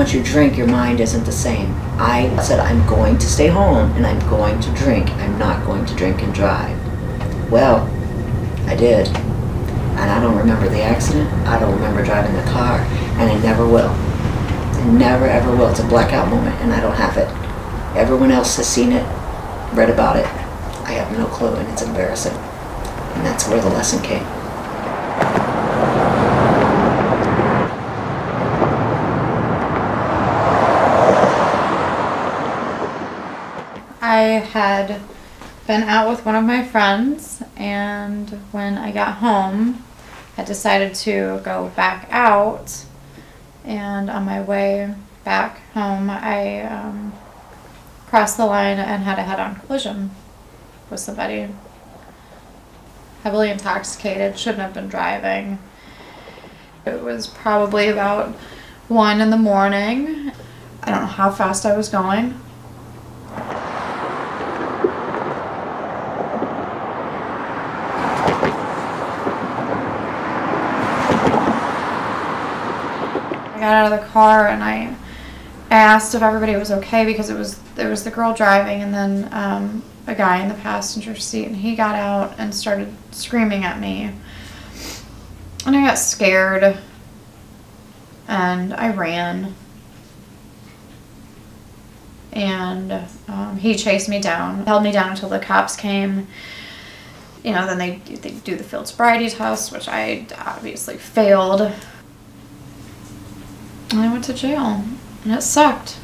once you drink, your mind isn't the same. I said, I'm going to stay home and I'm going to drink. I'm not going to drink and drive. Well, I did. And I don't remember the accident. I don't remember driving the car. And I never will. I never ever will. It's a blackout moment and I don't have it. Everyone else has seen it, read about it. I have no clue and it's embarrassing. And that's where the lesson came. I had been out with one of my friends, and when I got home, I decided to go back out, and on my way back home, I crossed the line and had a head-on collision with somebody. Heavily intoxicated, shouldn't have been driving. It was probably about 1 in the morning. I don't know how fast I was going. I got out of the car and I asked if everybody was okay because there was the girl driving and then a guy in the passenger seat, and he got out and started screaming at me. And I got scared and I ran. And he chased me down, held me down until the cops came. You know, then they do the field sobriety test, which I obviously failed. And I went to jail, and it sucked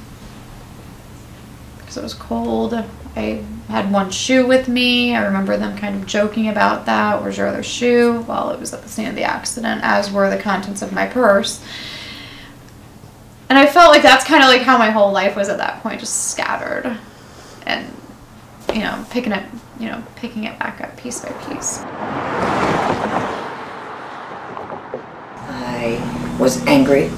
because it was cold. I had one shoe with me. I remember them kind of joking about that. Where's your other shoe? Well, it was at the scene of the accident, as were the contents of my purse. And I felt like that's kind of like how my whole life was at that point, just scattered, and picking it back up piece by piece. I was angry.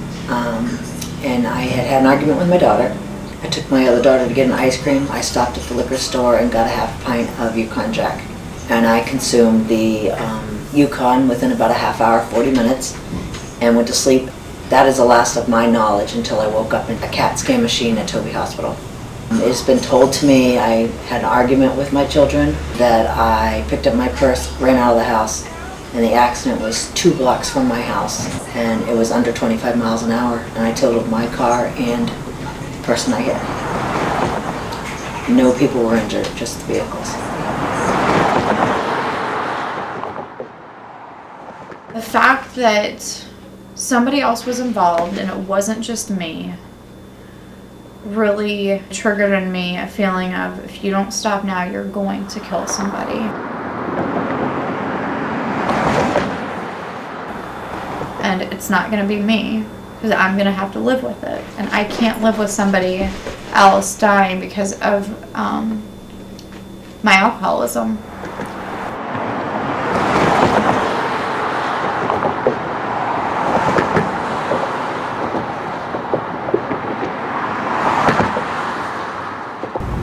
And I had an argument with my daughter. I took my other daughter to get an ice cream. I stopped at the liquor store and got a half pint of Yukon Jack. And I consumed the Yukon within about a half hour, 40 minutes, and went to sleep. That is the last of my knowledge until I woke up in a CAT scan machine at Toby Hospital. It's been told to me I had an argument with my children, that I picked up my purse, ran out of the house, and the accident was 2 blocks from my house, and it was under 25 miles an hour, and I totaled my car and the person I hit. No people were injured, just the vehicles. The fact that somebody else was involved and it wasn't just me really triggered in me a feeling of, if you don't stop now, you're going to kill somebody. And it's not going to be me, because I'm going to have to live with it. And I can't live with somebody else dying because of my alcoholism.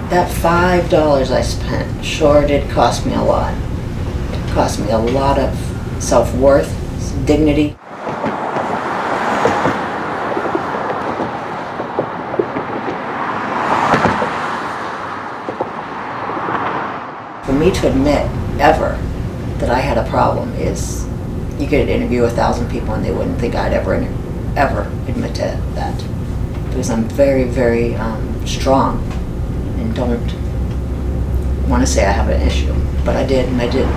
That $5 I spent sure did cost me a lot. It cost me a lot of self-worth, dignity. For me to admit ever that I had a problem is, you could interview 1,000 people and they wouldn't think I'd ever admit to that. Because I'm very, very strong and don't want to say I have an issue, but I did, and I did.